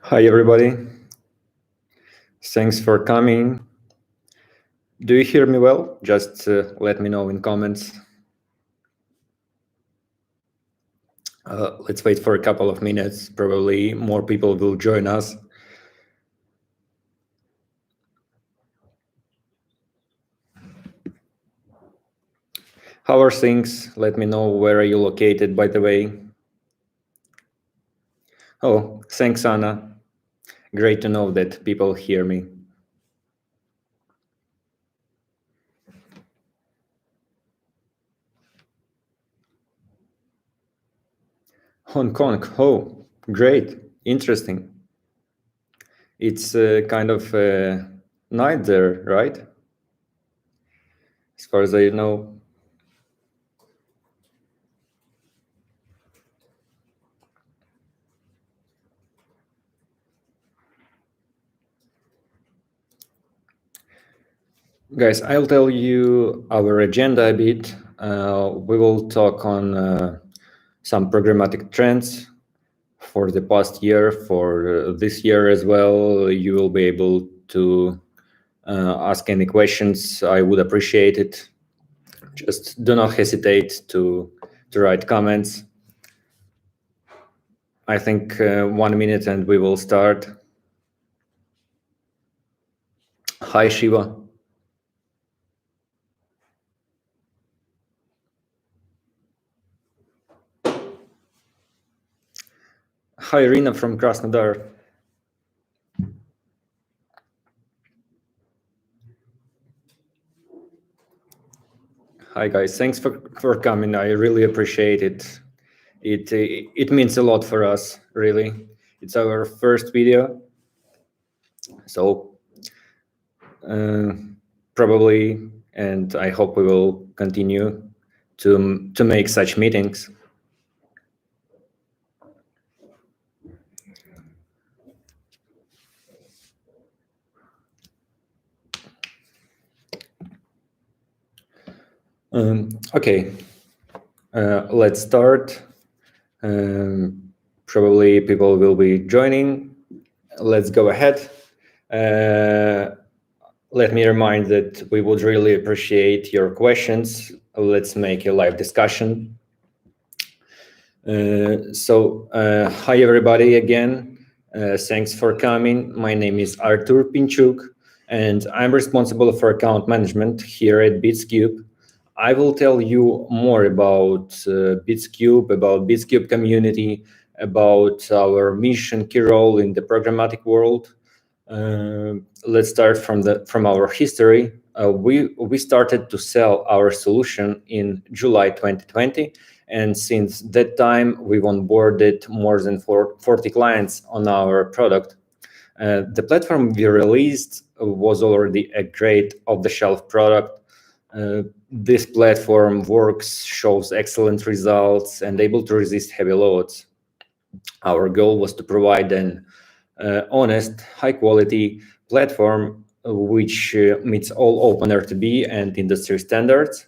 Hi, everybody. Thanks for coming. Do you hear me well? Just let me know in comments. Let's wait for a couple of minutes. Probably more people will join us. How are things? Let me know where are you located, by the way. Oh, thanks, Anna. Great to know that people hear me. Hong Kong. Oh, great. Interesting. It's kind of night there, right? As far as I know. Guys, I'll tell you our agenda a bit. We will talk on some programmatic trends for the past year, for this year as well. You will be able to ask any questions. I would appreciate it. Just do not hesitate to write comments. I think 1 minute and we will start. Hi, Shiva. Hi, Irina from Krasnodar. Hi, guys. Thanks for coming. I really appreciate it. It means a lot for us, really. It's our first video, so probably, and I hope we will continue to make such meetings. Okay, let's start. Probably people will be joining. Let's go ahead. Let me remind that we would really appreciate your questions. Let's make a live discussion. Hi everybody again. Thanks for coming. My name is Artur Pinchuk, and I'm responsible for account management here at Bidscube. I will tell you more about Bidscube, about Bidscube community, about our mission, key role in the programmatic world. Let's start from our history. We started to sell our solution in July 2020, and since that time we've onboarded more than 40 clients on our product. The platform we released was already a great off-the-shelf product. This platform works, shows excellent results, and able to resist heavy loads. Our goal was to provide an honest, high-quality platform which meets all open RTB and industry standards.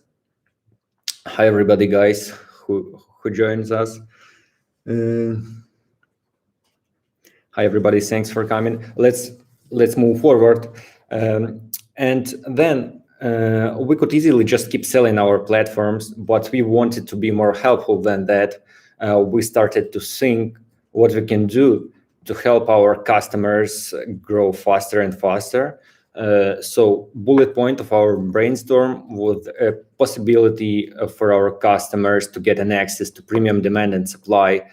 Hi, everybody, guys, who joins us. Hi, everybody. Thanks for coming. Let's move forward, and then we could easily just keep selling our platforms, but we wanted to be more helpful than that. We started to think what we can do to help our customers grow faster and faster. So bullet point of our brainstorm was a possibility for our customers to get an access to premium demand and supply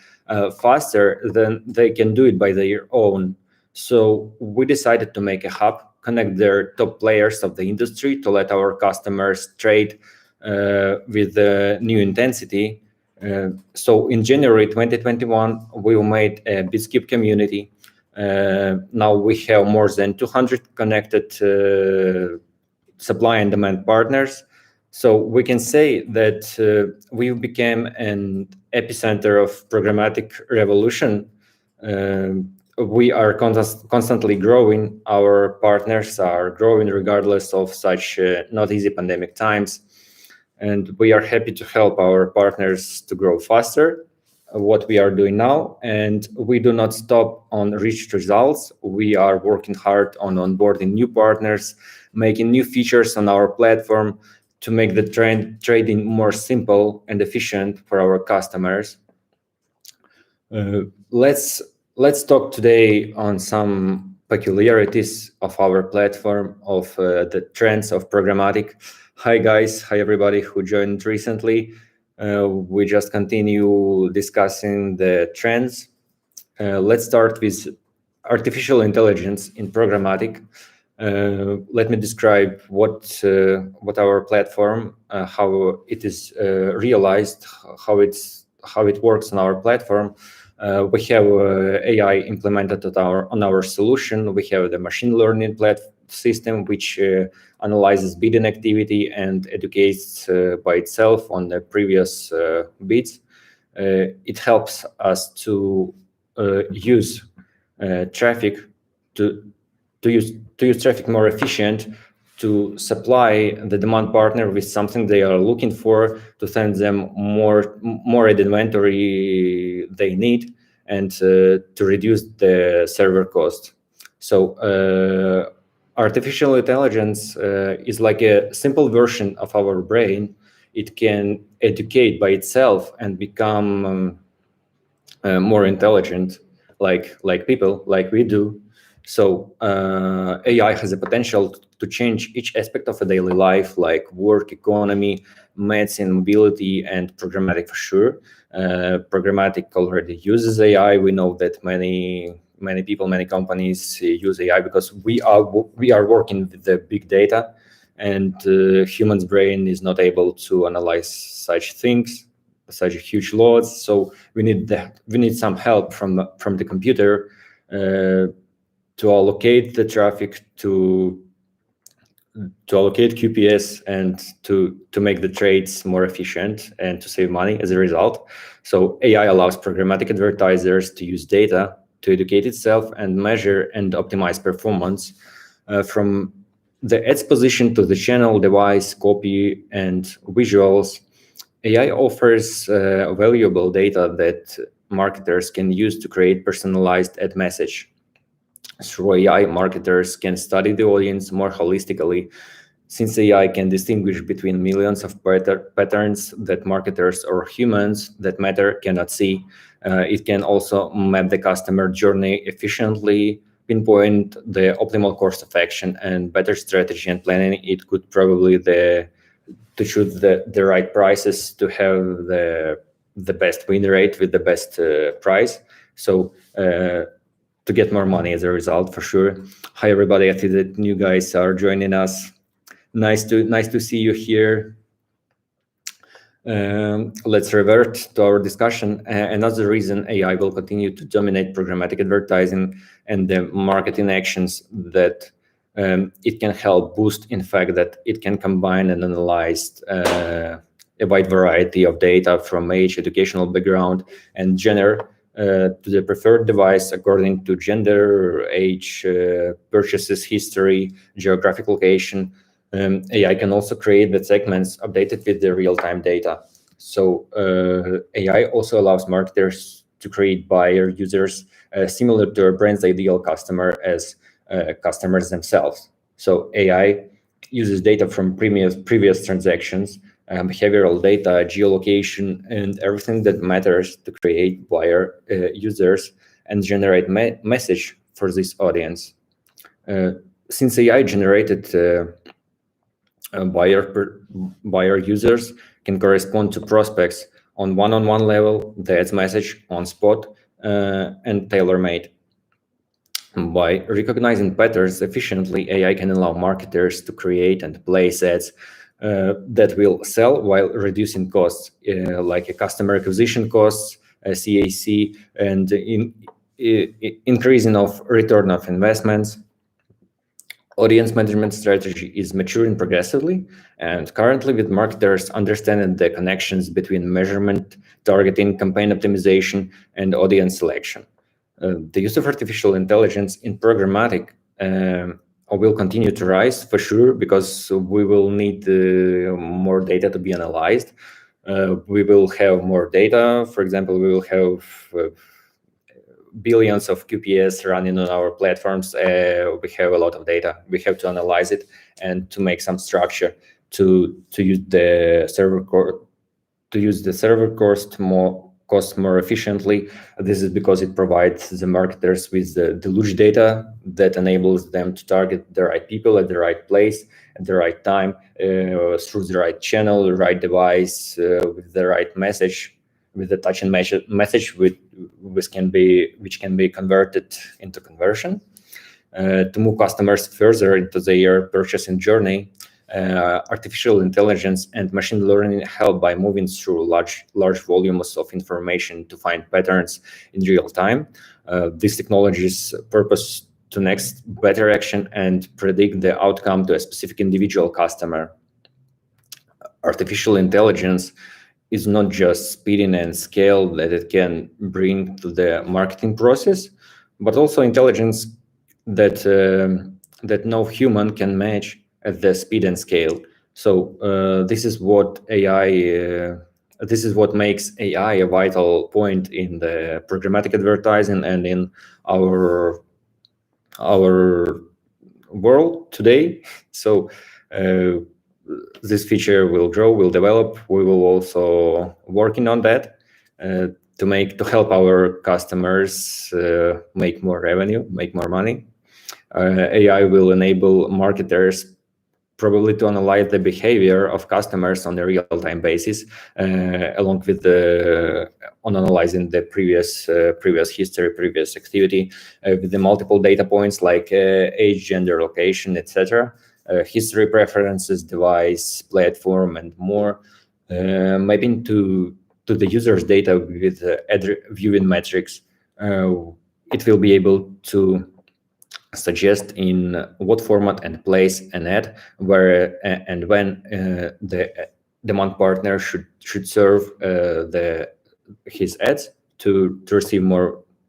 faster than they can do it by their own. So we decided to make a hub, connect their top players of the industry to let our customers trade with new intensity. So in January 2021, we made a Bidscube community. Now we have more than 200 connected supply and demand partners. So we can say that we became an epicenter of programmatic revolution. We are constantly growing. Our partners are growing regardless of such not easy pandemic times. And we are happy to help our partners to grow faster. what we are doing now, and we do not stop on reached results. We are working hard on onboarding new partners, making new features on our platform to make the trading more simple and efficient for our customers. Let's talk today on some peculiarities of our platform, of the trends of Programmatic. Hi guys, hi everybody who joined recently. We just continue discussing the trends. Let's start with artificial intelligence in Programmatic. Let me describe what our platform, how it is realized, how it works on our platform. We have AI implemented on our solution. We have the machine learning system which analyzes bidding activity and educates by itself on the previous bids. It helps us to use traffic to use traffic more efficient, to supply the demand partner with something they are looking for, to send them more inventory they need, and to reduce the server cost. So artificial intelligence is like a simple version of our brain. It can educate by itself and become more intelligent, like people, like we do. So AI has a potential to change each aspect of a daily life, like work, economy, medicine, mobility, and Programmatic for sure. Programmatic already uses AI. We know that many people, many companies use AI because we are working with the big data, and human's brain is not able to analyze such things, such huge loads. So we need some help from the computer to allocate the traffic, to allocate QPS, and to make the trades more efficient and to save money as a result. So AI allows programmatic advertisers to use data to educate itself and measure and optimize performance from the ads position to the channel, device, copy, and visuals. AI offers valuable data that marketers can use to create personalized ad message. Through AI, marketers can study the audience more holistically, since AI can distinguish between millions of patterns that marketers or humans that matter cannot see. It can also map the customer journey efficiently, pinpoint the optimal course of action, and better strategy and planning. It could probably to choose the right prices, to have the best win rate with the best price. So to get more money as a result, for sure. Hi everybody, I see that new guys are joining us. Nice to see you here. Let's revert to our discussion. Another reason AI will continue to dominate programmatic advertising and the marketing actions that it can help boost, in fact, that it can combine and analyze a wide variety of data from age, educational background, and gender to the preferred device according to gender, age, purchases history, geographic location. AI can also create the segments updated with the real-time data. So AI also allows marketers to create buyer users similar to a brand's ideal customer as customers themselves. So AI uses data from previous transactions, behavioral data, geolocation, and everything that matters to create buyer users and generate message for this audience. Since AI generated buyer users can correspond to prospects on one-on-one level, the ads message on spot and tailor-made. By recognizing patterns efficiently, AI can allow marketers to create and place ads that will sell while reducing costs, like a customer acquisition costs, CAC, and increasing of return of investments. Audience management strategy is maturing progressively, and currently with marketers understanding the connections between measurement, targeting, campaign optimization, and audience selection. The use of artificial intelligence in programmatic will continue to rise for sure, because we will need more data to be analyzed. We will have more data. For example, we will have billions of QPS running on our platforms. We have a lot of data. We have to analyze it and to make some structure to use the server cost more efficiently. This is because it provides the marketers with the huge data that enables them to target the right people at the right place at the right time, through the right channel, the right device, with the right message, with the touch and message which can be converted into conversion. To move customers further into their purchasing journey, artificial intelligence and machine learning help by moving through large volumes of information to find patterns in real time. These technologies purpose to next better action and predict the outcome to a specific individual customer. Artificial intelligence is not just speeding and scale that it can bring to the marketing process, but also intelligence that no human can match at the speed and scale. So this is what makes AI a vital point in the programmatic advertising and in our world today. So this feature will grow, will develop. We will also working on that to help our customers make more revenue, make more money. AI will enable marketers probably to analyze the behavior of customers on a real-time basis, along with on analyzing the previous history, previous activity, with the multiple data points like age, gender, location, etc., history preferences, device, platform, and more, mapping to the user's data with ad viewing metrics. It will be able to suggest in what format and place an ad, where and when the demand partner should serve his ads to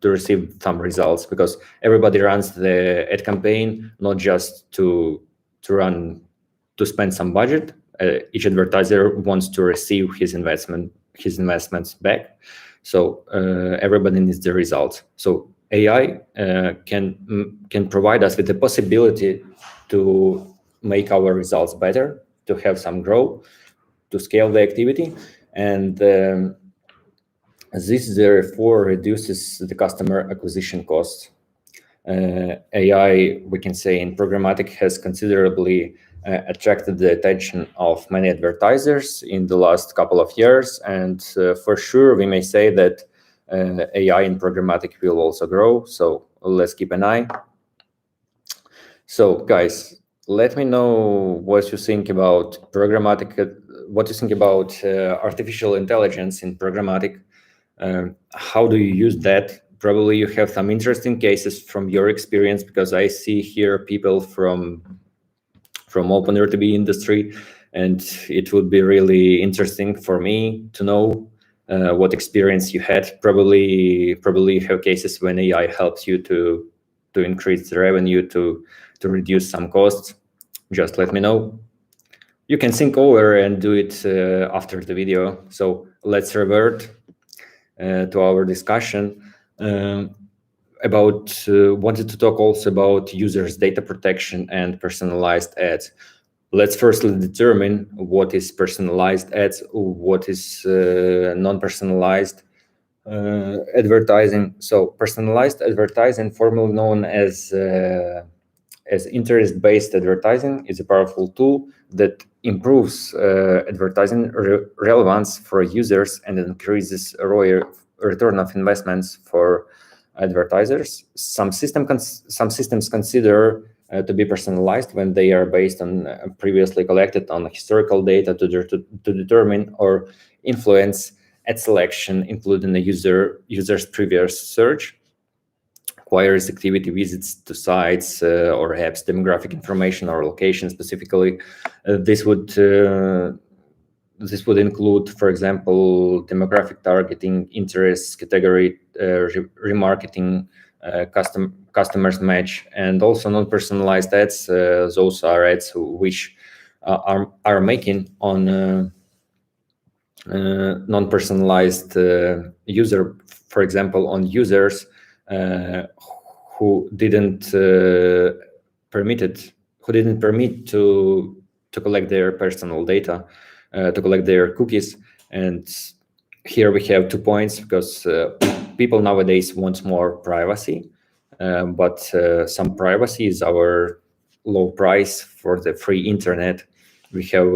receive some results, because everybody runs the ad campaign not just to spend some budget. Each advertiser wants to receive his investments back. So everybody needs the results. So AI can provide us with the possibility to make our results better, to have some growth, to scale the activity, and this therefore reduces the customer acquisition costs. AI, we can say, in programmatic has considerably attracted the attention of many advertisers in the last couple of years, and for sure we may say that AI in programmatic will also grow, so let's keep an eye. So guys, let me know what you think about programmatic, what you think about artificial intelligence in programmatic. How do you use that? Probably you have some interesting cases from your experience, because I see here people from OpenRTB industry, and it would be really interesting for me to know what experience you had. Probably you have cases when AI helps you to increase the revenue, to reduce some costs. Just let me know. You can think over and do it after the video. So let's revert to our discussion about wanted to talk also about users' data protection and personalized ads. Let's firstly determine what is personalized ads, what is non-personalized advertising. So personalized advertising, formerly known as interest-based advertising, is a powerful tool that improves advertising relevance for users and increases return of investments for advertisers. Some systems consider to be personalized when they are based on previously collected on historical data to determine or influence ad selection, including the user's previous search, queries, activity, visits to sites or apps, demographic information or location specifically. This would include, for example, demographic targeting, interests, category, remarketing, customers match, and also non-personalized ads. Those are ads which are making on non-personalized user, for example, on users who didn't permit to collect their personal data, to collect their cookies. And here we have 2 points, because people nowadays want more privacy, but some privacy is our low price for the free internet. We have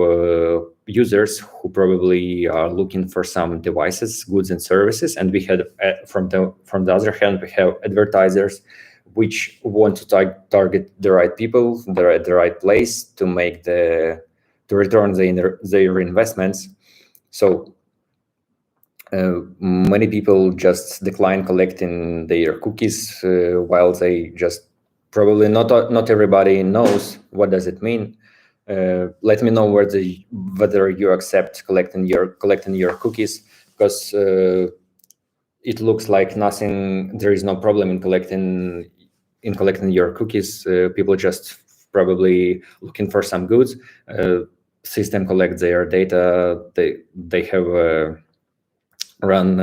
users who probably are looking for some devices, goods and services, and we had from the other hand, we have advertisers which want to target the right people, at the right place to make to return their investments. So many people just decline collecting their cookies, while they just probably not everybody knows what does it mean. Let me know whether you accept collecting your cookies, because it looks like nothing. There is no problem in collecting your cookies. People just probably looking for some goods. System collects their data. They have run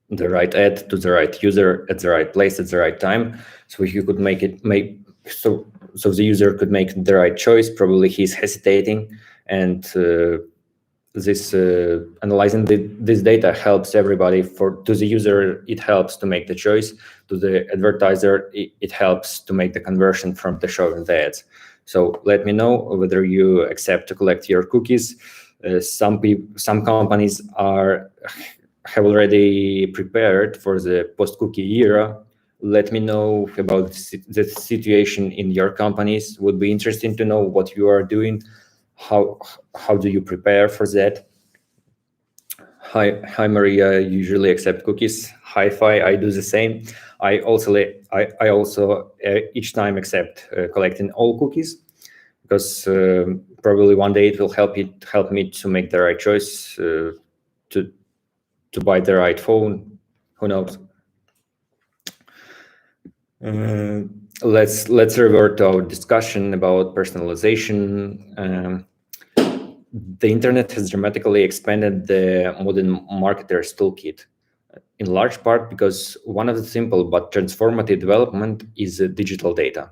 the right ad to the right user at the right place at the right time. So you could so the user could make the right choice. Probably he's hesitating, and this analyzing this data helps everybody. To the user, it helps to make the choice. To the advertiser, it helps to make the conversion from the showing the ads. So let me know whether you accept to collect your cookies. Some companies have already prepared for the post-cookie era. Let me know about the situation in your companies. Would be interesting to know what you are doing. How do you prepare for that? Hi Maria, usually accept cookies. Hi-Fi, I do the same. I also each time accept collecting all cookies, because probably one day it will help me to make the right choice, to buy the right phone. Who knows? Let's revert to our discussion about personalization. The internet has dramatically expanded the modern marketer's toolkit, in large part because one of the simple but transformative development is digital data.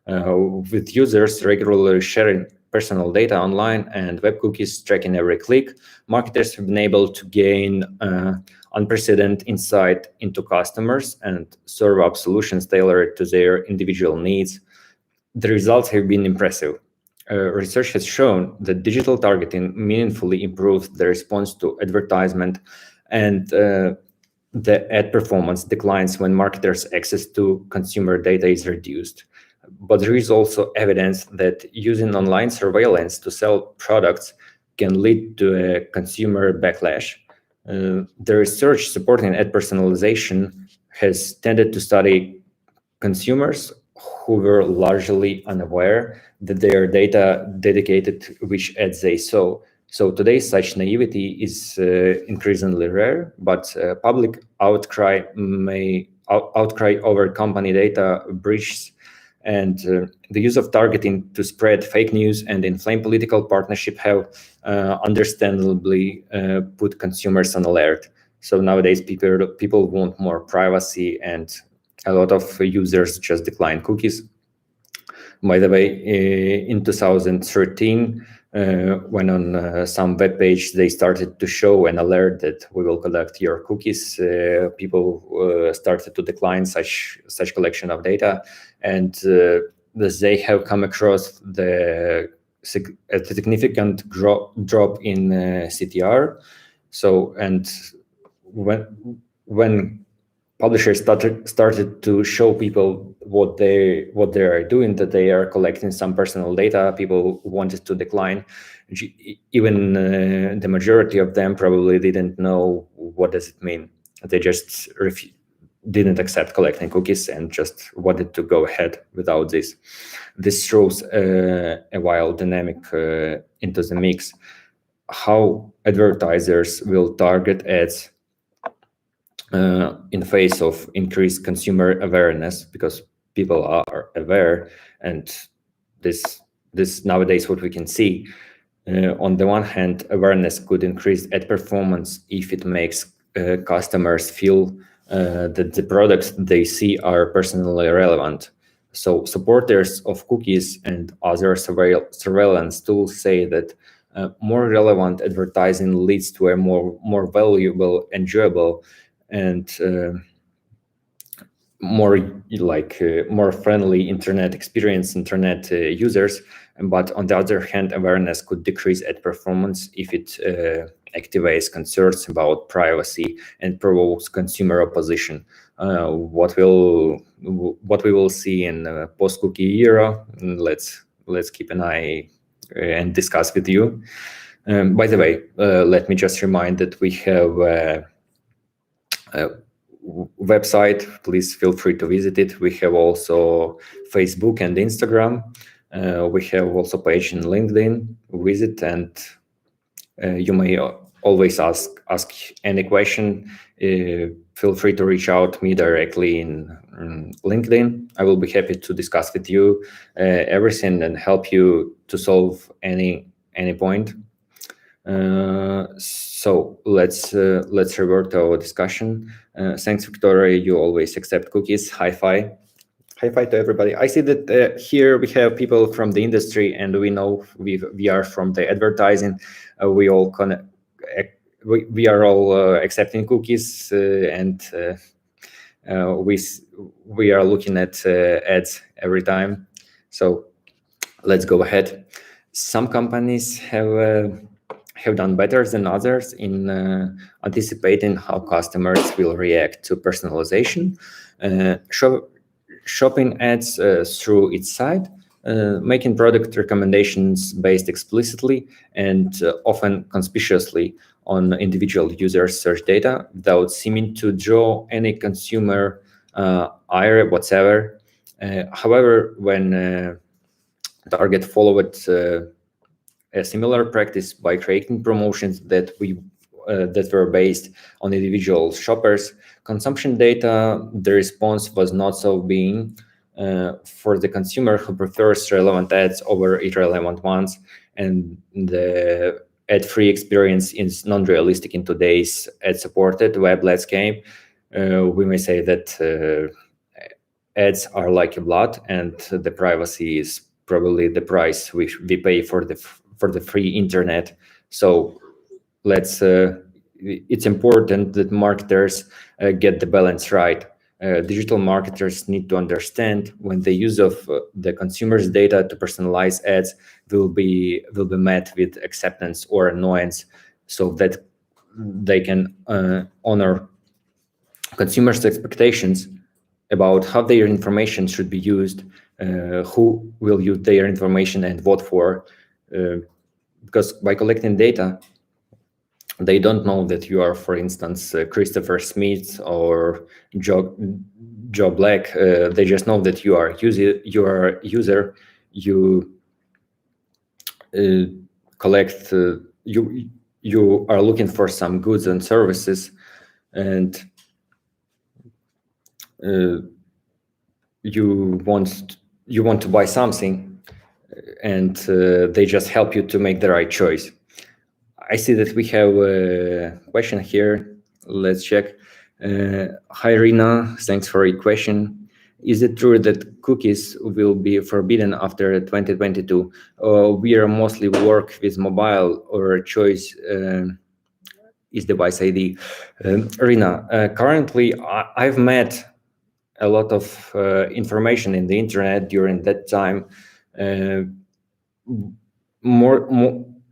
With users regularly sharing personal data online and web cookies tracking every click, marketers have been able to gain unprecedented insight into customers and serve up solutions tailored to their individual needs. The results have been impressive. Research has shown that digital targeting meaningfully improves the response to advertisement, and the ad performance declines when marketers' access to consumer data is reduced. But there is also evidence that using online surveillance to sell products can lead to a consumer backlash. The research supporting ad personalization has tended to study consumers who were largely unaware that their data dedicated which ads they saw. So today, such naivety is increasingly rare, but public outcry over company data breaches and the use of targeting to spread fake news and inflame political partnership have understandably put consumers on alert. So nowadays, people want more privacy, and a lot of users just decline cookies. By the way, in 2013, when on some web page they started to show an alert that we will collect your cookies, people started to decline such collection of data, and they have come across a significant drop in CTR. So, and when publishers started to show people what they are doing, that they are collecting some personal data, people wanted to decline. Even the majority of them probably didn't know what does it mean. They just didn't accept collecting cookies and just wanted to go ahead without this. This throws a wild dynamic into the mix. How advertisers will target ads in face of increased consumer awareness, because people are aware, and this nowadays what we can see, On the one hand, awareness could increase ad performance if it makes customers feel that the products they see are personally relevant. So supporters of cookies and other surveillance tools say that more relevant advertising leads to a more valuable, enjoyable, and more more friendly internet experience, internet users. But on the other hand, awareness could decrease ad performance if it activates concerns about privacy and provokes consumer opposition. What we will see in post-cookie era. Let's keep an eye and discuss with you. By the way, let me just remind that we have website. Please feel free to visit it. We have also Facebook and Instagram. We have also page in LinkedIn. Visit, and you may always ask any question. Feel free to reach out me directly in LinkedIn. I will be happy to discuss with you everything and help you to solve any point. So let's revert to our discussion. Thanks, Victoria. You always accept cookies. High five. High five to everybody. I see that here we have people from the industry, and we know we are from the advertising. We all we are all accepting cookies, and we are looking at ads every time. So let's go ahead. Some companies have done better than others in anticipating how customers will react to personalization. Shopping ads through its site, making product recommendations based explicitly and often conspicuously on individual users' search data without seeming to draw any consumer ire whatsoever. However, when Target followed a similar practice by creating promotions that were based on individual shoppers' consumption data, the response was not so being for the consumer who prefers relevant ads over irrelevant ones, and the ad-free experience is non-realistic in today's ad-supported web landscape. We may say that ads are like a blood, and the privacy is probably the price we pay for the free internet. So it's important that marketers get the balance right. Digital marketers need to understand when the use of the consumer's data to personalize ads will be met with acceptance or annoyance, so that they can honor consumers' expectations about how their information should be used, who will use their information and what for. Because by collecting data, they don't know that you are, for instance, Christopher Smith or Joe Black. They just know that you are a user. You collect. You are looking for some goods and services, and you want to buy something, and they just help you to make the right choice. I see that we have a question here. Let's check. Hi, Rina. Thanks for your question. Is it true that cookies will be forbidden after 2022? We are mostly work with mobile, or choice is device ID. Rina, currently I've met a lot of information in the internet during that time.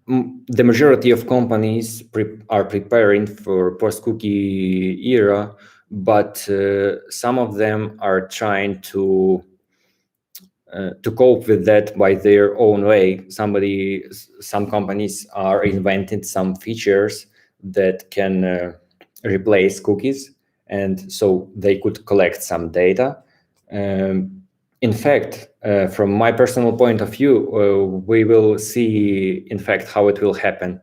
The majority of companies are preparing for post-cookie era, but some of them are trying to cope with that by their own way. Some companies are inventing some features that can replace cookies, and so they could collect some data. In fact, from my personal point of view, we will see, in fact, how it will happen,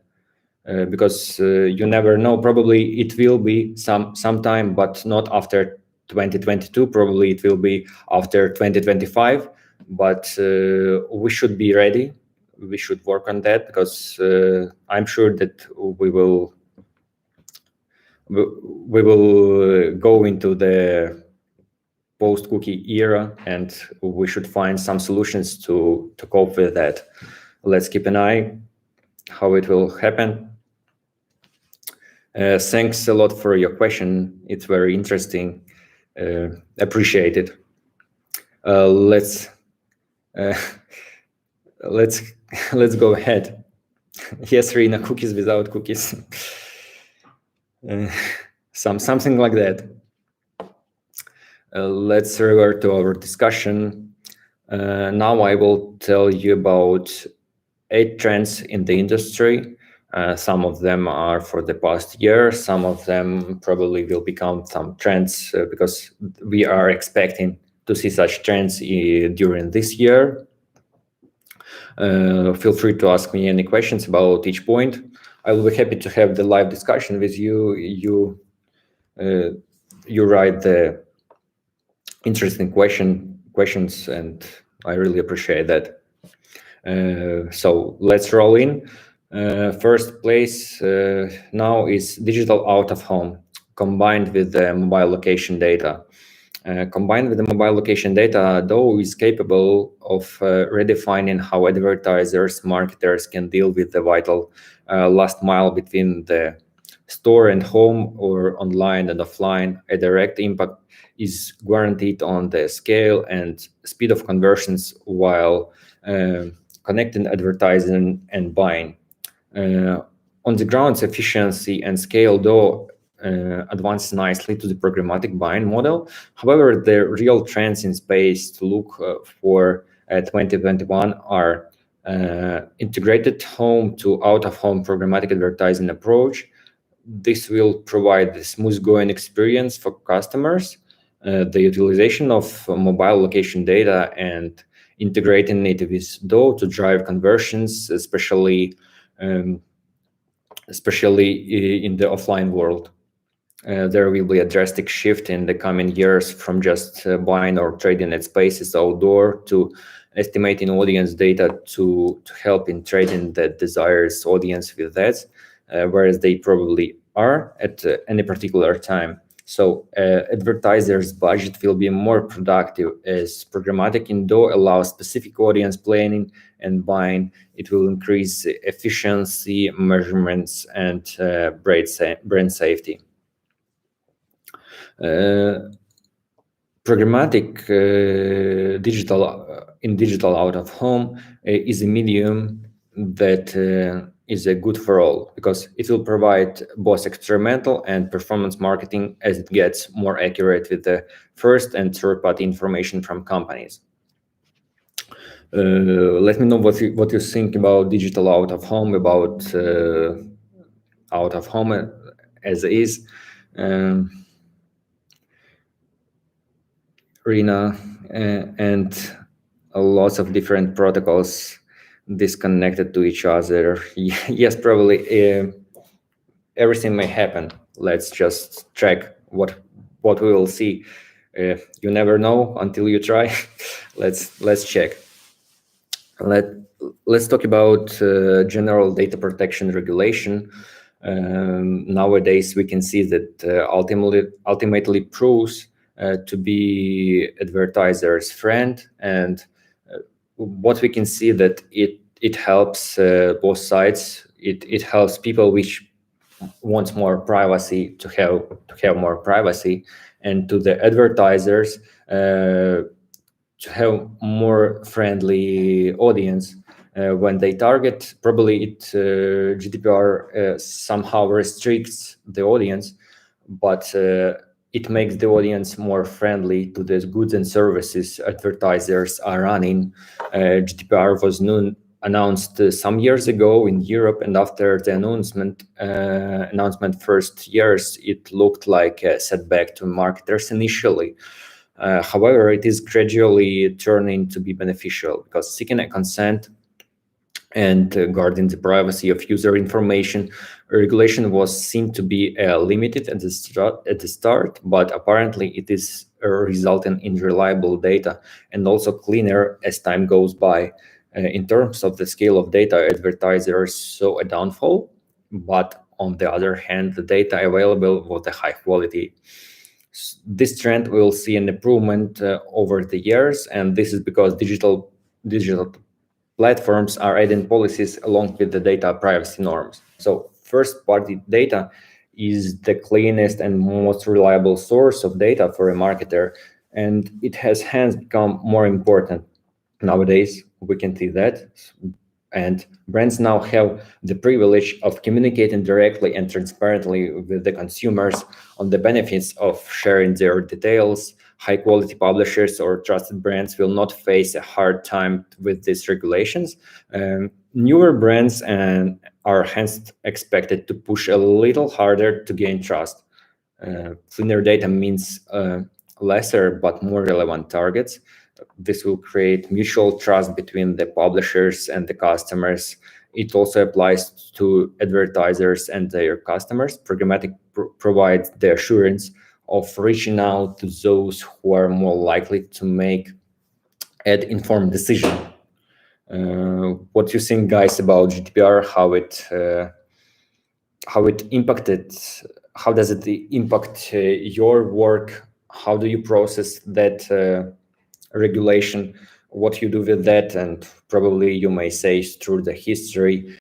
because you never know. Probably it will be sometime, but not after 2022. Probably it will be after 2025. But we should be ready. we should work on that, because I'm sure that we will go into the post-cookie era, and we should find some solutions to cope with that. Let's keep an eye how it will happen. Thanks a lot for your question. It's very interesting. Appreciate it. Let's go ahead. Yes, Rina, cookies without cookies. Something like that. Let's revert to our discussion. Now I will tell you about 8 trends in the industry. Some of them are for the past year. Some of them probably will become some trends because we are expecting to see such trends during this year. Feel free to ask me any questions about each point. I will be happy to have the live discussion with you. You write the interesting questions, and I really appreciate that. So let's roll in. First place now is digital out of home combined with the mobile location data. Combined with the mobile location data, DOO is capable of redefining how advertisers, marketers can deal with the vital last mile between the store and home, or online and offline. A direct impact is guaranteed on the scale and speed of conversions while connecting advertising and buying. On the ground, efficiency and scale, though, advance nicely to the programmatic buying model. However, the real trends in space to look for 2021 are integrated home to out-of-home programmatic advertising approach. This will provide a smooth-going experience for customers, the utilization of mobile location data, and integrating native with DOO to drive conversions, especially in the offline world. There will be a drastic shift in the coming years from just buying or trading at spaces outdoor to estimating audience data to help in trading the desired audience with ads, whereas they probably are at any particular time. So advertisers' budget will be more productive as programmatic in DOO allows specific audience planning and buying. It will increase efficiency, measurements, and brand safety. Programmatic digital out of home is a medium that is good for all, because it will provide both experimental and performance marketing as it gets more accurate with the first and third party information from companies. Let me know what you think about digital out of home, about out of home as is. Rina, and lots of different protocols disconnected to each other. Yes, probably everything may happen. Let's just track what we will see. You never know until you try. Let's check. Let's talk about general data protection regulation. Nowadays, we can see that ultimately proves to be advertisers' friend, and what we can see that it helps both sides. It helps people which want more privacy to have more privacy, and to the advertisers to have more friendly audience when they target. Probably GDPR somehow restricts the audience, but it makes the audience more friendly to the goods and services advertisers are running. GDPR was announced some years ago in Europe, and after the announcement first years, it looked like a setback to marketers initially. However, it is gradually turning to be beneficial, because seeking a consent and guarding the privacy of user information, regulation was seen to be limited at the start, but apparently it is resulting in reliable data and also cleaner as time goes by. in terms of the scale of data, advertisers saw a downfall, but on the other hand, the data available was the high quality. This trend will see an improvement over the years, and this is because digital platforms are adding policies along with the data privacy norms. So first-party data is the cleanest and most reliable source of data for a marketer, and it has hence become more important. Nowadays, we can see that. And brands now have the privilege of communicating directly and transparently with the consumers on the benefits of sharing their details. High quality publishers or trusted brands will not face a hard time with these regulations. Newer brands are hence expected to push a little harder to gain trust. Cleaner data means lesser but more relevant targets. This will create mutual trust between the publishers and the customers. It also applies to advertisers and their customers. Programmatic provides the assurance of reaching out to those who are more likely to make an informed decision. What do you think, guys, about GDPR? How it impacted? How does it impact your work? How do you process that regulation? What you do with that? And probably you may say through the history,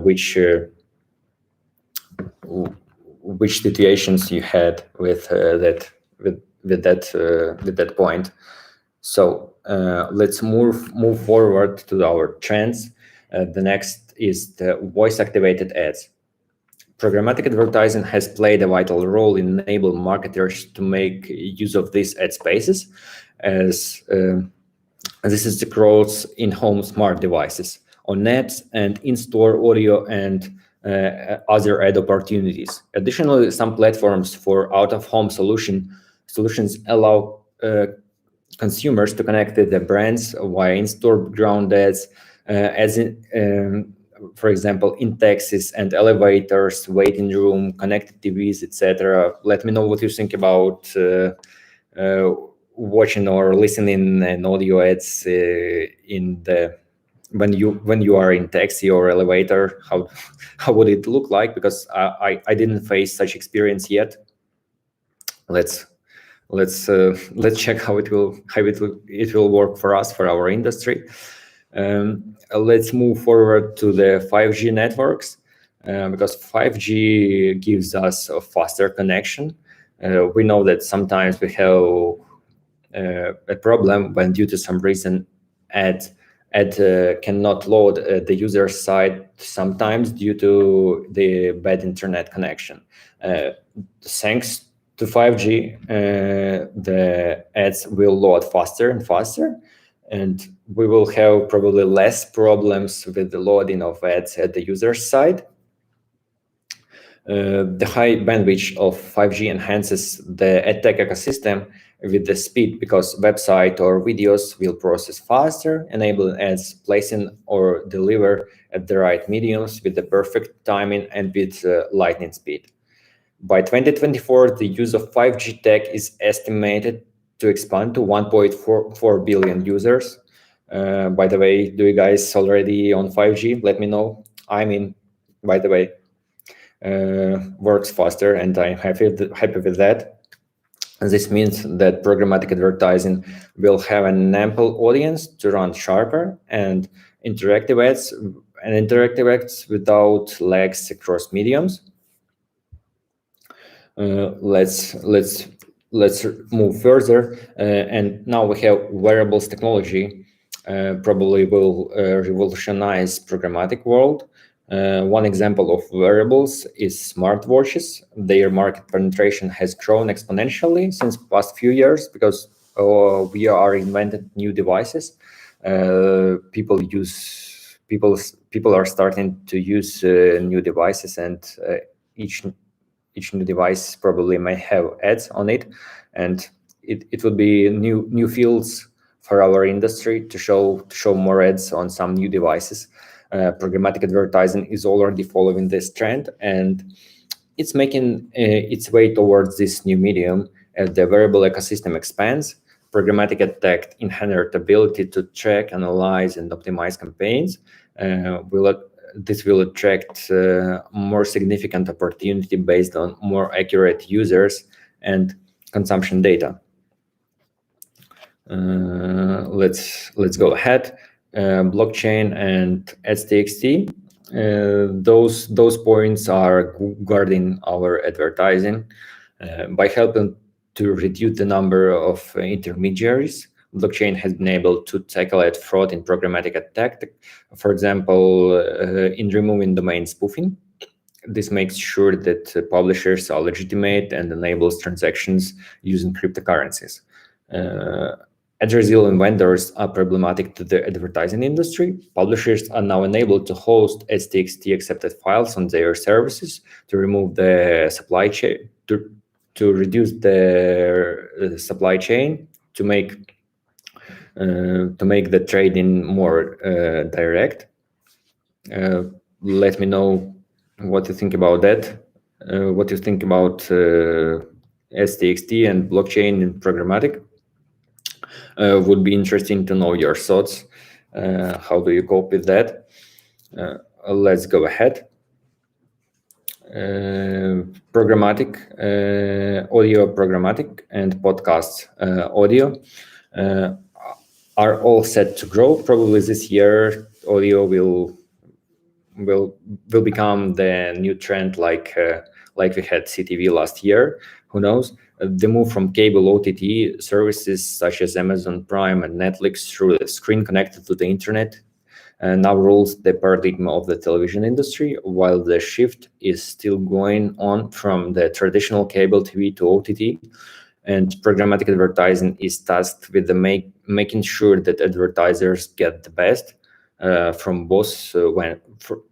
which situations you had with that point. So let's move forward to our trends. The next is the voice-activated ads. Programmatic advertising has played a vital role in enabling marketers to make use of these ad spaces, as this is the growth in home smart devices, on apps, and in-store audio and other ad opportunities. Additionally, some platforms for out-of-home solutions allow consumers to connect with the brands via in-store background ads, for example, in taxis and elevators, waiting room, connected TVs, etc. Let me know what you think about watching or listening and audio ads when you are in taxi or elevator. How would it look like? Because I didn't face such experience yet. Let's check how it will work for us, for our industry. Let's move forward to the 5G networks, because 5G gives us a faster connection. We know that sometimes we have a problem when, due to some reason, ad cannot load the user side, sometimes due to the bad internet connection. Thanks to 5G, the ads will load faster and faster, and we will have probably less problems with the loading of ads at the user side. The high bandwidth of 5G enhances the ad tech ecosystem with the speed, because website or videos will process faster, enable ads placing or deliver at the right mediums with the perfect timing and with lightning speed. By 2024, the use of 5G tech is estimated to expand to 1.4 billion users. By the way, do you guys already on 5G? Let me know. I mean, by the way, works faster, and I'm happy with that. And this means that programmatic advertising will have an ample audience to run sharper and interactive ads without lags across mediums. Let's move further, and now we have wearables technology. Probably will revolutionize programmatic world. One example of wearables is smartwatches. Their market penetration has grown exponentially since past few years, because we are invented new devices. People are starting to use new devices, and each new device probably may have ads on it, and it would be new fields for our industry to show more ads on some new devices. Programmatic advertising is already following this trend, and it's making its way towards this new medium as the wearable ecosystem expands. Programmatic attack inherent ability to track, analyze, and optimize campaigns this will attract more significant opportunity based on more accurate users and consumption data. Let's go ahead. Blockchain and ads.txt. Those points are guarding our advertising by helping to reduce the number of intermediaries. Blockchain has been able to tackle at fraud in programmatic attack, for example, in removing domain spoofing. This makes sure that publishers are legitimate and enables transactions using cryptocurrencies. Ad-resilient vendors are problematic to the advertising industry. Publishers are now enabled to host ads.txt accepted files on their services to remove the supply chain, to reduce their supply chain, to make the trading more direct. Let me know what you think about that. What you think about ads.txt and blockchain and programmatic. Would be interesting to know your thoughts. How do you cope with that? Let's go ahead. Programmatic, audio programmatic and podcast audio are all set to grow. Probably this year, audio will become the new trend, like we had CTV last year. Who knows? The move from cable OTT services such as Amazon Prime and Netflix through a screen connected to the internet now rules the paradigm of the television industry, while the shift is still going on from the traditional cable TV to OTT. And programmatic advertising is tasked with making sure that advertisers get the best from both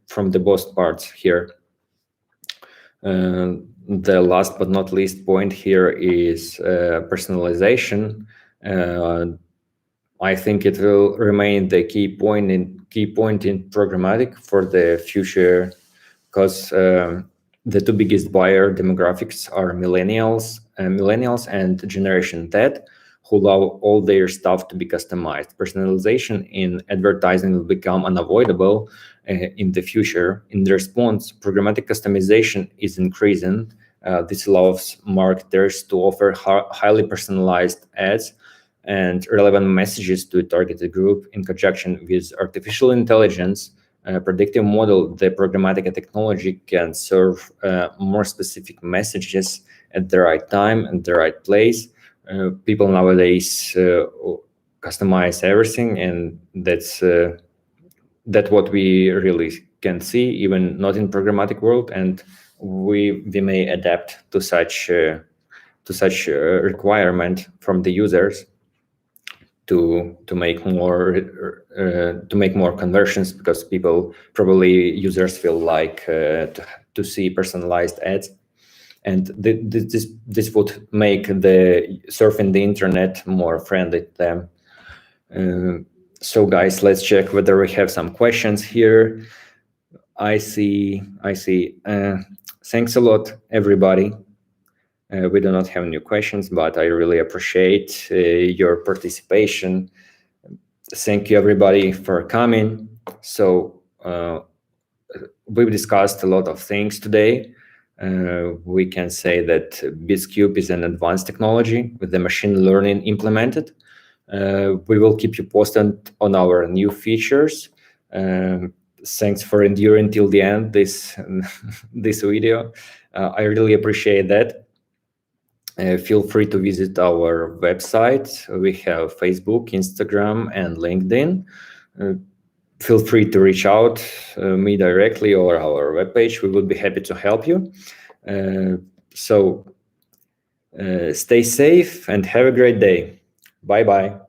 from the both parts here. The last but not least point here is personalization. I think it will remain the key point in programmatic for the future, because the two biggest buyer demographics are millennials and Generation Z, who love all their stuff to be customized. Personalization in advertising will become unavoidable in the future. In response, programmatic customization is increasing. This allows marketers to offer highly personalized ads and relevant messages to a targeted group in conjunction with artificial intelligence. Predictive model, the programmatic technology can serve more specific messages at the right time and the right place. People nowadays customize everything, and that's what we really can see, even not in programmatic world, and we may adapt to such requirement from the users to make more conversions, because users feel like to see personalized ads, and this would make the surfing the internet more friendly to them. So guys, let's check whether we have some questions here. I see. Thanks a lot, everybody. We do not have new questions, but I really appreciate your participation. Thank you, everybody, for coming. So we've discussed a lot of things today. We can say that Bidscube is an advanced technology with the machine learning implemented. We will keep you posted on our new features. Thanks for enduring till the end this video. I really appreciate that. Feel free to visit our website. We have Facebook, Instagram, and LinkedIn. Feel free to reach out me directly or our webpage. We would be happy to help you. So stay safe and have a great day. Bye-bye.